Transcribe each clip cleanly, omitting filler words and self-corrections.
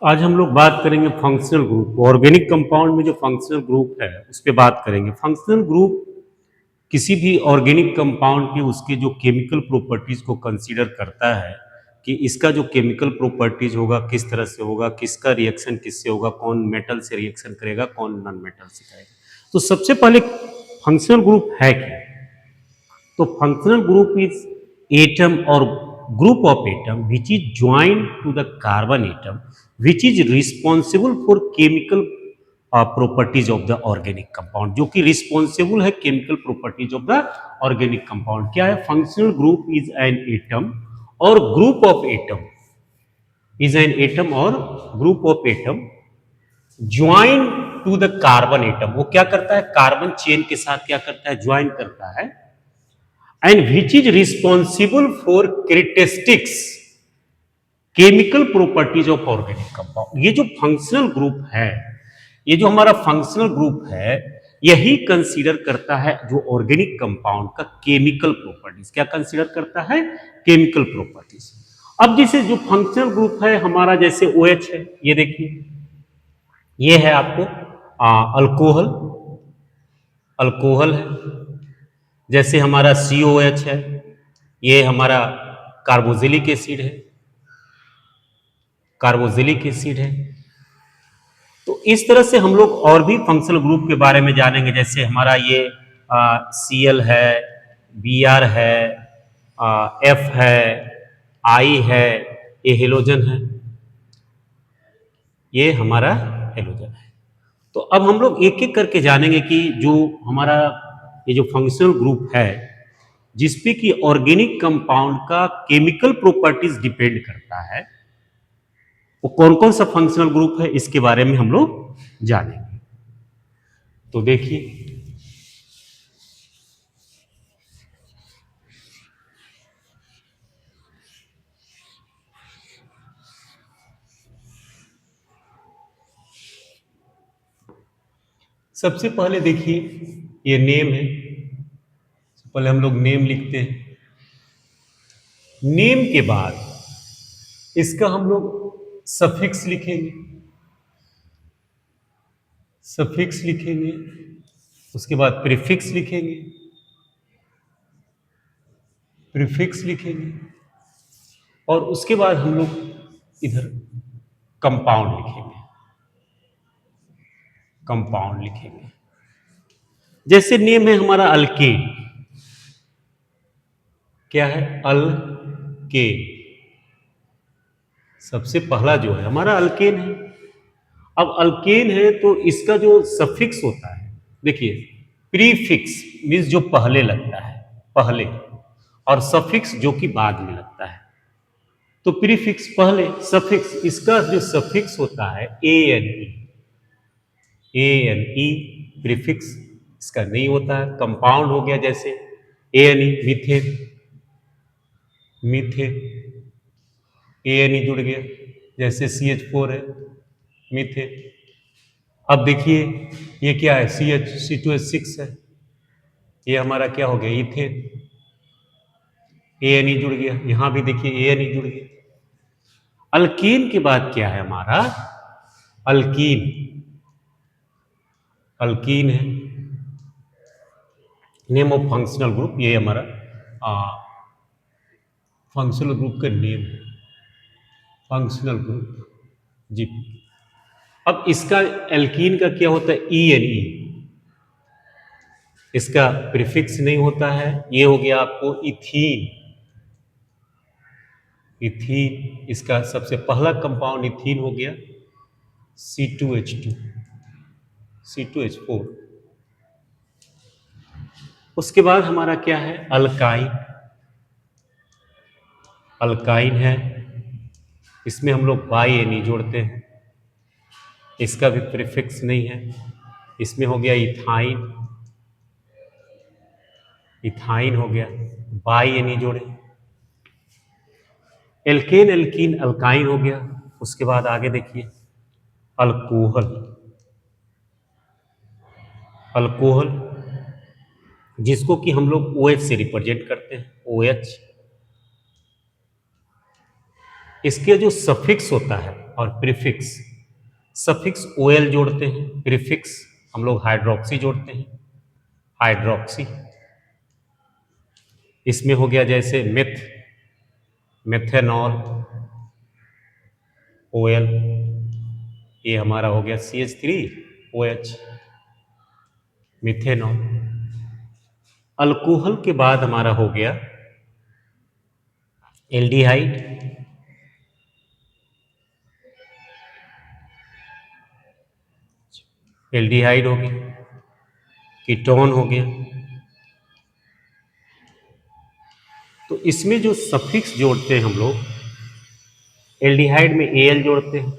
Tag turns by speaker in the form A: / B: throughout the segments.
A: आज हम लोग बात करेंगे फंक्शनल ग्रुप। ऑर्गेनिक कंपाउंड में जो फंक्शनल ग्रुप है उस पर बात करेंगे। फंक्शनल ग्रुप किसी भी ऑर्गेनिक कंपाउंड के उसके जो केमिकल प्रॉपर्टीज को कंसीडर करता है कि इसका जो केमिकल प्रॉपर्टीज होगा किस तरह से होगा, किसका रिएक्शन किससे होगा, कौन मेटल से रिएक्शन करेगा, कौन नॉन मेटल से करेगा। तो सबसे पहले फंक्शनल ग्रुप है क्या? तो फंक्शनल ग्रुप इज एटम और group of atom which is joined to the carbon atom which is responsible for chemical properties of the organic compound, जो कि रिस्पॉन्सिबल है chemical properties of the organic compound. क्या है? Functional group is an atom or group of atom is an atom or group of atom join to the carbon atom. वो क्या करता है? Carbon chain के साथ क्या करता है? ज्वाइन करता है। And which is responsible for characteristics chemical properties of organic compound. ये जो फंक्शनल ग्रुप है, ये जो हमारा फंक्शनल ग्रुप है, यही कंसीडर करता है जो ऑर्गेनिक कंपाउंड का केमिकल प्रॉपर्टीज। क्या कंसीडर करता है? Chemical properties. अब जैसे जो फंक्शनल ग्रुप है हमारा, जैसे OH है, ये देखिए, ये है आपको अल्कोहल, अल्कोहल है। जैसे हमारा COH है, ये हमारा कार्बोक्सिलिक एसिड है, कार्बोक्सिलिक एसिड है। तो इस तरह से हम लोग और भी फंक्शनल ग्रुप के बारे में जानेंगे। जैसे हमारा ये Cl है, Br है, F है, I है, ये हेलोजन है, ये हमारा हेलोजन है। तो अब हम लोग एक एक करके जानेंगे कि जो हमारा ये जो फंक्शनल ग्रुप है जिसपे कि ऑर्गेनिक कंपाउंड का केमिकल प्रॉपर्टीज डिपेंड करता है, वो कौन कौन सा फंक्शनल ग्रुप है, इसके बारे में हम लोग जानेंगे। तो देखिए, सबसे पहले देखिए, ये नेम है। पहले हम लोग नेम लिखते हैं। नेम के बाद इसका हम लोग सफिक्स लिखेंगे, सफिक्स लिखेंगे। उसके बाद प्रीफिक्स लिखेंगे, प्रीफिक्स लिखेंगे। और उसके बाद हम लोग इधर कंपाउंड लिखेंगे, कंपाउंड लिखेंगे। जैसे नेम है हमारा अल्केन, क्या है? अल्केन। सबसे पहला जो है हमारा अल्केन है। अब अल्केन है तो इसका जो सफिक्स होता है, देखिए, प्रीफिक्स मीन्स जो पहले लगता है, पहले, और सफिक्स जो कि बाद में लगता है। तो प्रीफिक्स पहले, सफिक्स, इसका जो सफिक्स होता है ANE, ANE प्रीफिक्स इसका नहीं होता है। कंपाउंड हो गया जैसे ANE, मीथेन, मीथेन, ANE जुड़ गया। जैसे CH4 है, मीथेन। अब देखिए, ये क्या है? C2H6 है, ये हमारा क्या हो गया? इथेन। ANE जुड़ गया, यहां भी देखिए ANE जुड़ गया। अल्कीन के बाद क्या है हमारा? अल्कीन, अल्कीन है। नेम ऑफ फंक्शनल ग्रुप, ये हमारा फंक्शनल ग्रुप का नेम है, फंक्शनल ग्रुप जी। अब इसका एल्कीन का क्या होता है? ENE, इसका प्रीफिक्स नहीं होता है। ये हो गया आपको इथीन, इथीन, इसका सबसे पहला कंपाउंड इथीन हो गया। C2H2, C2H4। उसके बाद हमारा क्या है? अल्काइन, अल्काइन है। इसमें हम लोग बाई NE जोड़ते हैं, इसका भी प्रीफिक्स नहीं है। इसमें हो गया इथाइन, इथाइन हो गया, बाई NE जोड़े। एल्केन, एल्कीन, अल्काइन हो गया। उसके बाद आगे देखिए, अल्कोहल, अल्कोहल, जिसको कि हम लोग OH से रिप्रेजेंट करते हैं, OH। इसके जो सफिक्स होता है और प्रीफिक्स, सफिक्स ओएल जोड़ते हैं, प्रीफिक्स हम लोग हाइड्रोक्सी जोड़ते हैं, हाइड्रोक्सी। इसमें हो गया जैसे मेथेनॉल ओएल, ये हमारा हो गया CH3OH, मिथेनॉल। अल्कोहल के बाद हमारा हो गया एल्डिहाइड, एल्डिहाइड हो गया, कीटोन हो गया। तो इसमें जो सफिक्स जोड़ते हैं हम लोग, एल्डिहाइड में एल जोड़ते हैं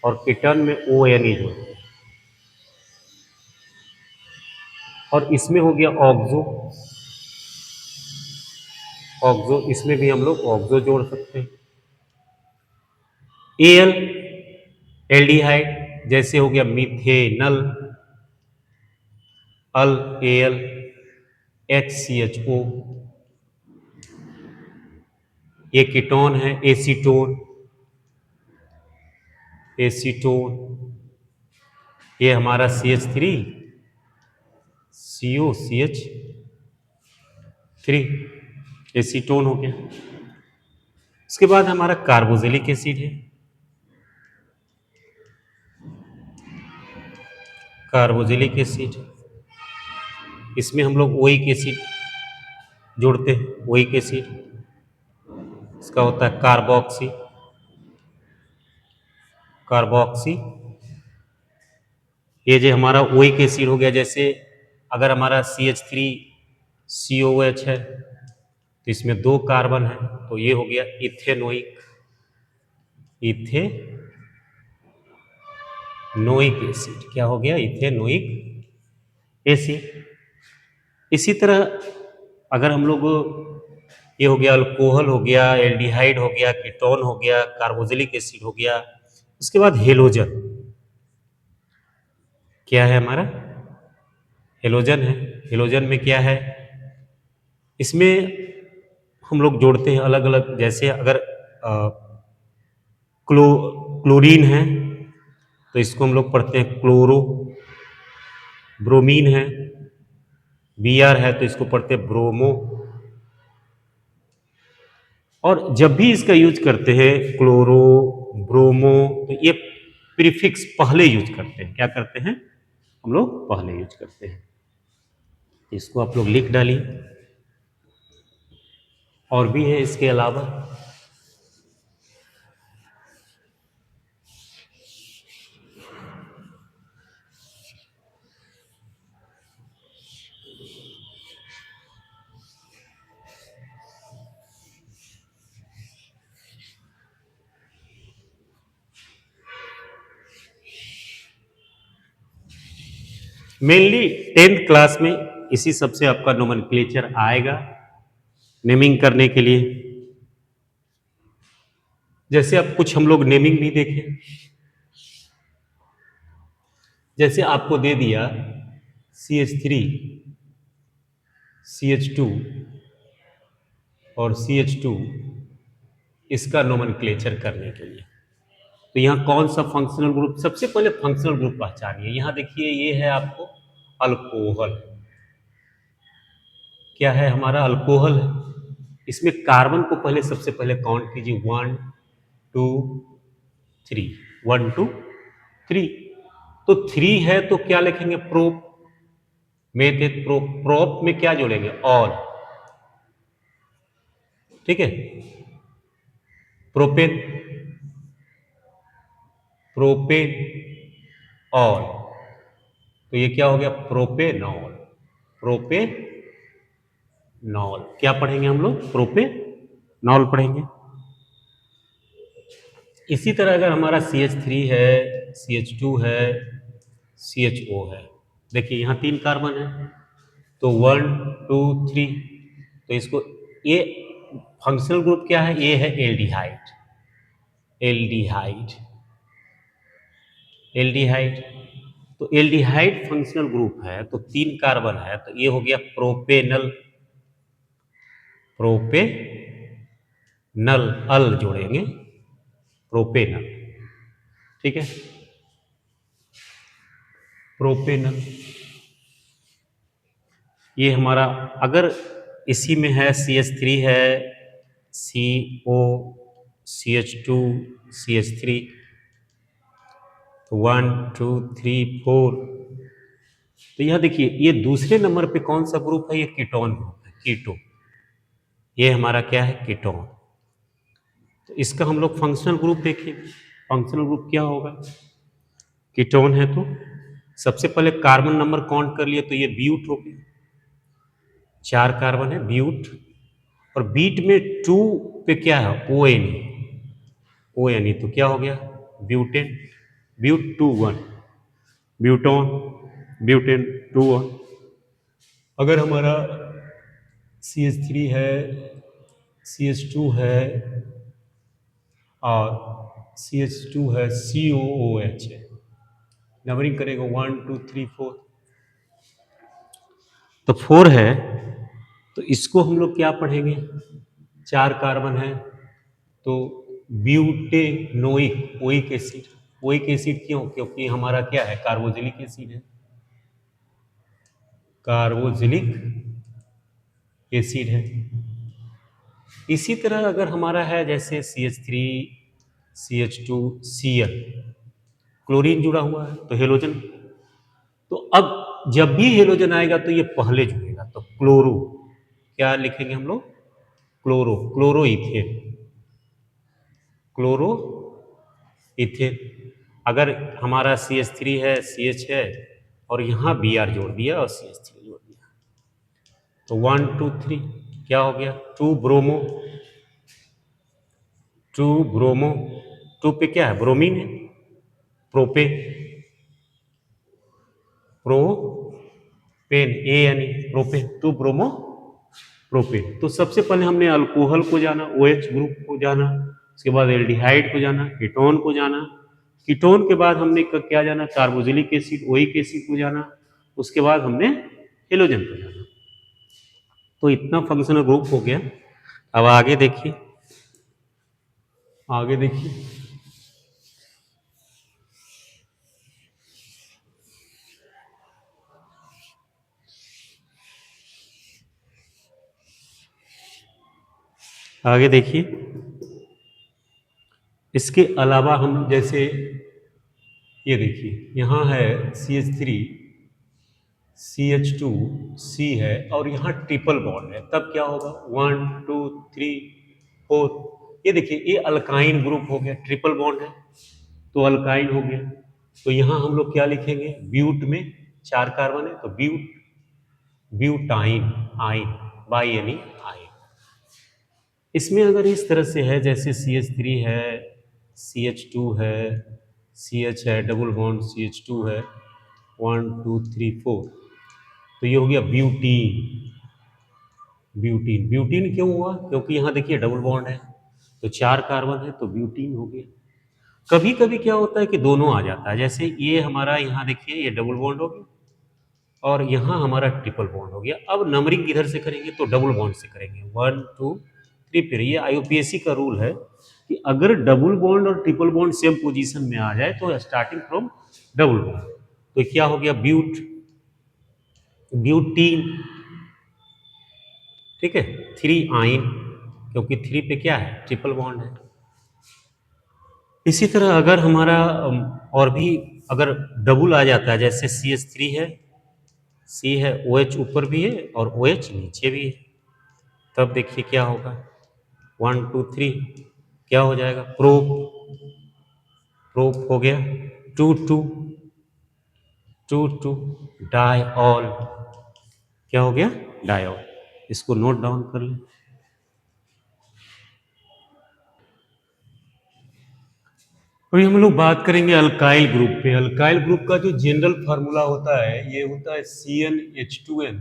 A: और कीटोन में ONE जोड़ते हैं। और इसमें हो गया ऑक्सो, ऑक्सो इसमें भी हम लोग ऑक्सो जोड़ सकते हैं। एल एल्डिहाइड जैसे हो गया मिथेनल, अल एल HCHO, ये कीटोन है एसीटोन, एसीटोन, ये हमारा CH3COCH3, एसीटोन हो गया। उसके बाद हमारा कार्बोक्सिलिक एसिड है, कार्बोक्सिलिक एसिड, इसमें हम लोग ओइक एसिड जोड़ते हैं, ओइक एसिड, इसका होता है कार्बोक्सी, कार्बोक्सी। ये जो हमारा ओइक एसिड हो गया, जैसे अगर हमारा CH3COH है तो इसमें 2 कार्बन है, तो ये हो गया इथेनोइक, इथेनोइक एसिड। क्या हो गया? Ethanoic acid. इसी तरह अगर हम लोग, ये हो गया अल्कोहल हो गया, एल्डिहाइड हो गया, कीटोन हो गया, कार्बोक्सिलिक एसिड हो गया। उसके बाद हेलोजन, क्या है हमारा? हेलोजन है। हेलोजन में क्या है? इसमें हम लोग जोड़ते हैं अलग अलग, जैसे अगर क्लोरीन है तो इसको हम लोग पढ़ते हैं क्लोरो, ब्रोमीन है, Br है तो इसको पढ़ते हैं ब्रोमो। और जब भी इसका यूज करते हैं क्लोरो, ब्रोमो, तो ये प्रीफिक्स पहले यूज करते हैं। क्या करते हैं? हम लोग पहले यूज करते हैं। इसको आप लोग लिख डालिए। और भी है इसके अलावा। मेनली 10th क्लास में इसी सबसे आपका नोमेनक्लेचर आएगा नेमिंग करने के लिए। जैसे अब कुछ हम लोग नेमिंग भी देखें, जैसे आपको दे दिया CH3, CH2 और CH2, इसका नोमेनक्लेचर करने के लिए। तो यहाँ कौन सा फंक्शनल ग्रुप? सबसे पहले फंक्शनल ग्रुप पहचानिए। यहाँ देखिए, ये है आपको अल्कोहल। क्या है हमारा? अल्कोहल है। इसमें कार्बन को पहले सबसे पहले काउंट कीजिए, 1 2 3, 1 2 3। तो 3 है तो क्या लिखेंगे? प्रोप में, प्रोप, प्रोप में क्या जोड़ेंगे? ऑल। ठीक है, प्रोपेन, प्रोपेन, ऑल। तो ये क्या हो गया? Propanol, propanol. क्या पढ़ेंगे हम लोग? प्रोपेनॉल पढ़ेंगे। इसी तरह अगर हमारा CH3 है, CH2 है, CHO है, देखिए यहाँ 3 कार्बन है, तो 1 2 3, तो इसको, ये फंक्शनल ग्रुप क्या है? ये है एल्डिहाइड, एल्डिहाइड, एल्डिहाइड। तो एल्डिहाइड फंक्शनल ग्रुप है, तो 3 कार्बन है, तो ये हो गया प्रोपेनल, प्रोपेनल, अल जोड़ेंगे, प्रोपेनल, ठीक है, प्रोपेनल। ये हमारा अगर इसी में है CH3 है, CO, CH2, CH3, तो 1 2 3 4। तो यह देखिए ये दूसरे नंबर पे कौन सा ग्रुप है, ये कीटोन ग्रुप है, कीटो। ये हमारा क्या है, कीटोन। तो इसका हम लोग फंक्शनल ग्रुप देखेंगे। फंक्शनल ग्रुप क्या होगा, कीटोन है तो सबसे पहले कार्बन नंबर काउंट कर लिए तो ये ब्यूट हो गया, 4 कार्बन है ब्यूट। और बीट में 2 पे क्या है, O N, O N E, तो क्या हो गया ब्यूटेन, ब्यूट 2 1, ब्यूटोन, ब्यूटेन 2 1। अगर हमारा CH3 है, CH2 है और CH2 है, COOH है, नंबरिंग करेगा 1 2 3 4, तो 4 है। तो इसको हम लोग क्या पढ़ेंगे, 4 कार्बन है तो butanoic oic acid. Oic acid क्यों, क्योंकि हमारा क्या है, कार्बोजिलिक एसिड है, कार्बोजिलिक एसिड है। इसी तरह अगर हमारा है जैसे CH3, CH2, Cl, क्लोरीन जुड़ा हुआ है तो हेलोजन। तो अब जब भी हेलोजन आएगा तो ये पहले जुड़ेगा, तो क्लोरो, क्या लिखेंगे हम लोग, chloro, chloro ethane, chloro ethane. अगर हमारा CH3 है, CH है और यहाँ Br जोड़ दिया और CH3 जोड़ दिया, तो 1 2 3 क्या हो गया, 2 ब्रोमो, 2 ब्रोमो, 2 पे क्या है, ब्रोमीन है, प्रोपे, propane, ANE, propane, 2 bromo propane. तो सबसे पहले हमने अल्कोहल को जाना, OH ग्रुप को जाना, उसके बाद एल्डिहाइड को जाना, कीटोन को जाना, कीटोन के बाद हमने क्या जाना, कार्बोजिलिक एसिड, ओइक एसिड को जाना, उसके बाद हमने हेलोजन को जाना। तो इतना फंक्शनल ग्रुप हो गया। अब आगे देखिए, आगे देखिए, आगे देखिए, इसके अलावा हम जैसे ये देखिए यहाँ है CH3, CH2, C है और यहाँ ट्रिपल बॉन्ड है, तब क्या होगा 1 2 3 4। ये देखिए ये अल्काइन ग्रुप हो गया, ट्रिपल बॉन्ड है तो अल्काइन हो गया। तो यहाँ हम लोग क्या लिखेंगे, ब्यूट में 4 कार्बन है तो ब्यूट, ब्यूटाइन, आइन, बाई यानी आइन। इसमें अगर इस तरह से है जैसे CH3 है, CH2 है, CH है, डबल बॉन्ड CH2 है, 1 2 3 4, तो ये हो गया ब्यूटीन। ब्यूटीन, ब्यूटीन क्यों हुआ, क्योंकि यहाँ देखिए डबल बॉन्ड है तो 4 कार्बन है तो ब्यूटीन हो गया। कभी कभी क्या होता है कि दोनों आ जाता है, जैसे ये हमारा यहाँ देखिए ये डबल बॉन्ड हो गया और यहाँ हमारा ट्रिपल बॉन्ड हो गया। अब नंबरिंग किधर से करेंगे, तो डबल बॉन्ड से करेंगे, 1 2 3। फिर ये IUPAC का रूल है कि अगर डबल बॉन्ड और ट्रिपल बॉन्ड सेम पोजीशन में आ जाए तो स्टार्टिंग फ्रॉम डबल बॉन्ड, तो क्या हो गया ब्यूट, ब्यूटीन, ठीक है, 3 आइन, क्योंकि 3 पे क्या है, ट्रिपल बॉन्ड है। इसी तरह अगर हमारा और भी अगर डबल आ जाता है जैसे CH3 है, C है, OH ऊपर भी है और OH नीचे भी है, तब देखिए क्या होगा, 1 2 3 क्या हो जाएगा, प्रोप, प्रोप हो गया, 2 2 2 2 डायऑल, क्या हो गया, डायऑल। इसको नोट डाउन कर लें। अभी हम लोग बात करेंगे अल्काइल ग्रुप पे। अल्काइल ग्रुप का जो जनरल फार्मूला होता है ये होता है CnH2n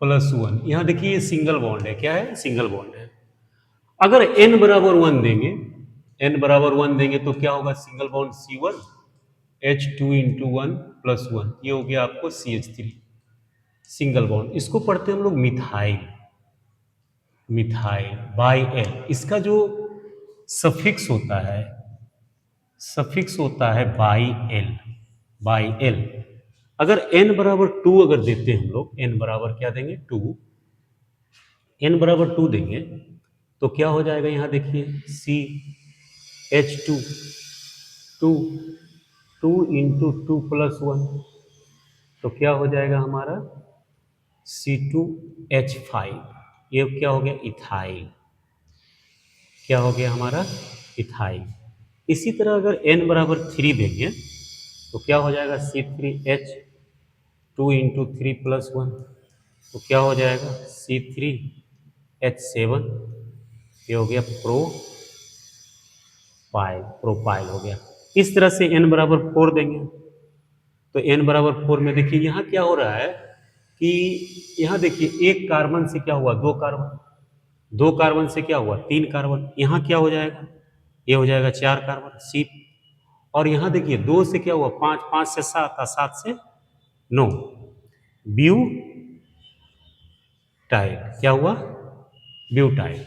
A: प्लस 1। यहाँ देखिए ये सिंगल बॉन्ड है, क्या है, सिंगल बॉन्ड है। अगर n बराबर 1 देंगे, n बराबर 1 देंगे तो क्या होगा, single bond C1, H2 into 1 plus 1, ये हो गया आपको CH3, सिंगल बॉन्ड। इसको पढ़ते हैं हम लोग मिथाइल, मिथाइल बाई L। इसका जो सफिक्स होता है, सफिक्स होता है बाई एल। अगर n बराबर 2 अगर देते हैं हम लोग, n बराबर क्या देंगे 2, n बराबर 2 देंगे तो क्या हो जाएगा, यहां देखिए CH2, 2 2 इंटू 2+1, तो क्या हो जाएगा हमारा C2H5, ये क्या हो गया इथाइल, क्या हो गया हमारा इथाइल। इसी तरह अगर n बराबर 3 देंगे तो क्या हो जाएगा C3H, 2 इंटू 3+1, तो क्या हो जाएगा C3H7, ये हो गया प्रोपाइल हो गया। इस तरह से n बराबर 4 देंगे तो n बराबर 4 में देखिए यहाँ क्या हो रहा है कि यहाँ देखिए एक कार्बन से क्या हुआ, दो कार्बन, दो कार्बन से क्या हुआ, तीन कार्बन, यहाँ क्या हो जाएगा, ये हो जाएगा चार कार्बन सी। और यहाँ देखिए दो से क्या हुआ, पांच, पांच से सात और सात से नौ, ब्यूटाइल, क्या हुआ ब्यूटाइल।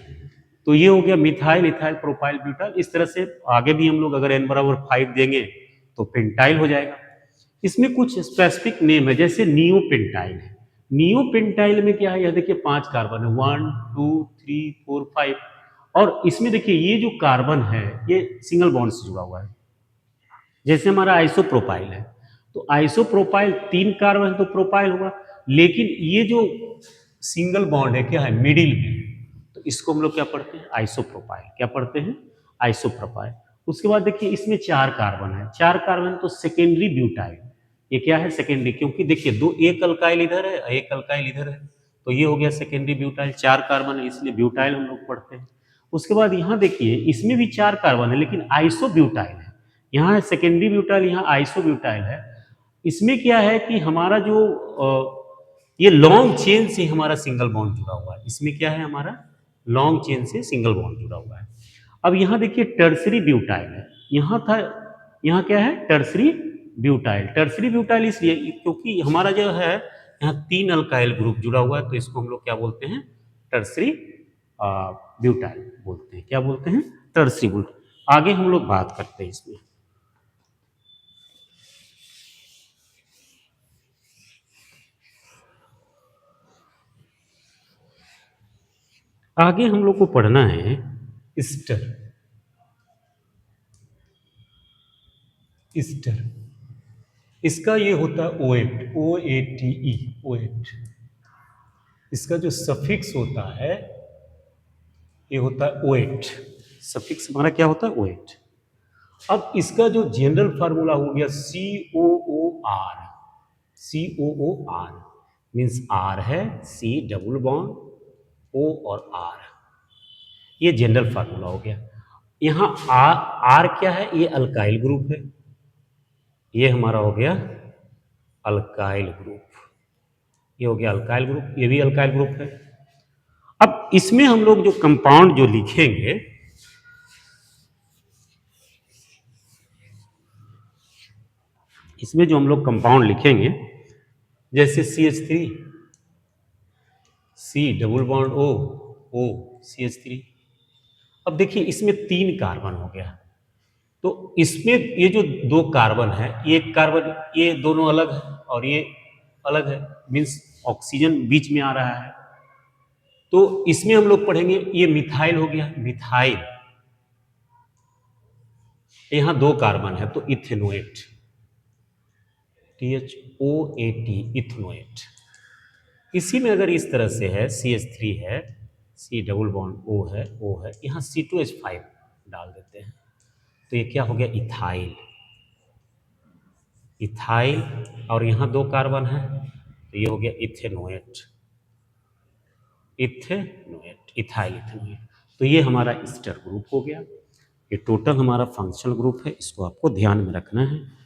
A: तो ये हो गया मिथाइल, इथाइल, प्रोपाइल, ब्यूटाइल। इस तरह से आगे भी हम लोग अगर n बराबर 5 देंगे तो पेंटाइल हो जाएगा। इसमें कुछ स्पेसिफिक नेम है, जैसे नियोपेंटाइल है। नियोपेंटाइल में क्या है, यह देखिए पांच कार्बन है, 1 2 3 4 5, और इसमें देखिए ये जो कार्बन है ये सिंगल बॉन्ड से जुड़ा हुआ है, जैसे हमारा आइसोप्रोपाइल है। तो आइसोप्रोपाइल तीन कार्बन है तो प्रोपाइल हुआ, लेकिन ये जो सिंगल बॉन्ड है क्या है मिडिल में, तो इसको हम लोग क्या पढ़ते हैं आइसोप्रोपाइल, क्या पढ़ते हैं आइसोप्रोपाइल। उसके बाद देखिए इसमें चार कार्बन है, चार कार्बन तो सेकेंडरी ब्यूटाइल, ये क्या है सेकेंडरी, क्योंकि देखिए दो, एक अल्काइल इधर है एक अल्काइल इधर है, तो ये हो गया सेकेंडरी ब्यूटाइल, चार कार्बन है इसलिए ब्यूटाइल हम लोग पढ़ते हैं। उसके बाद यहाँ देखिए इसमें भी चार कार्बन है लेकिन आइसोब्यूटाइल है, यहाँ सेकेंडरी ब्यूटाइल, यहाँ आइसोब्यूटाइल है। इसमें क्या है कि हमारा जो ये लॉन्ग चेन से हमारा सिंगल बॉन्ड जुड़ा हुआ है, इसमें क्या है हमारा लॉन्ग चेन से सिंगल बॉन्ड जुड़ा हुआ है। अब यहाँ देखिए टर्सरी ब्यूटाइल है, यहाँ था, यहाँ क्या है टर्सरी ब्यूटाइल। टर्सरी ब्यूटाइल इसलिए क्योंकि हमारा जो है यहाँ तीन अल्काइल ग्रुप जुड़ा हुआ है, तो इसको हम लोग क्या बोलते हैं टर्सरी ब्यूटाइल बोलते हैं, क्या बोलते हैं टर्सरी ब्यूटाइल। आगे हम लोग बात करते हैं इसमें। आगे हम लोग को पढ़ना है ईस्टर। ईस्टर इसका ये होता है ओएट, OATE, ओएट। इसका जो सफिक्स होता है ये होता है ओएट, सफिक्स हमारा क्या होता है ओएट। अब इसका जो जनरल फार्मूला हो गया COOR, COOR मीन्स R है, C डबल बॉन्ड O और R, ये जनरल फार्मूला हो गया। यहाँ R क्या है, ये अल्काइल ग्रुप है, ये हमारा हो गया अल्काइल ग्रुप, ये हो गया अल्काइल ग्रुप, ये भी अल्काइल ग्रुप है। अब इसमें हम लोग जो कंपाउंड जो लिखेंगे, इसमें जो हम लोग कंपाउंड लिखेंगे जैसे CH3, C double bond O CH3। अब देखिए इसमें तीन कार्बन हो गया, तो इसमें ये जो दो कार्बन है, एक कार्बन ये दोनों अलग है और ये अलग है, मीन्स ऑक्सीजन बीच में आ रहा है। तो इसमें हम लोग पढ़ेंगे ये मिथाइल हो गया, मिथाइल, यहां दो कार्बन है तो इथेनोएट, THOAT इथेनोएट। इसी में अगर इस तरह से है CH3 है, C डबल बॉन्ड O है, यहाँ C2H5 डाल देते हैं, तो ये क्या हो गया इथाइल, इथाइल, और यहाँ दो कार्बन है तो ये हो गया इथेनोएट, इथेनोएट, इथाइल इथेनोएट। तो ये हमारा ईस्टर ग्रुप हो गया। ये टोटल हमारा फंक्शनल ग्रुप है, इसको आपको ध्यान में रखना है।